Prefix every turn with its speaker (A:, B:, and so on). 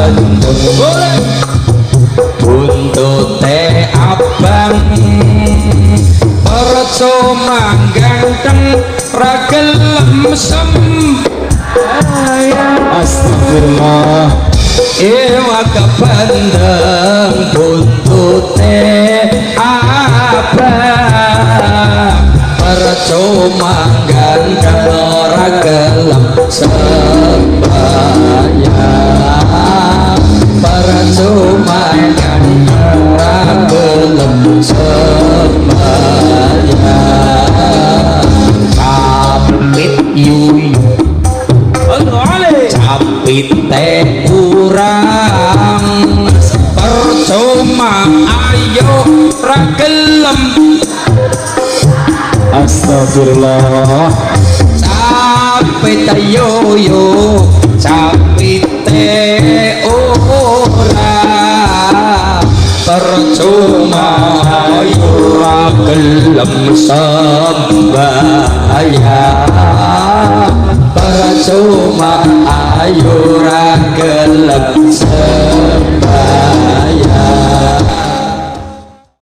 A: boleh buntute abang percuma ganteng ragelem sem astagfirullah ewa kepandang buntute abang percuma ganteng ragelem sembayang percuma ganteng ragelem sembayang capit yuyu capit teh kurang percuma ayo ragelem astagfirullah capit ayo yo capit teh orang percuma ayo ragelem sembayang percuma ayo ragelem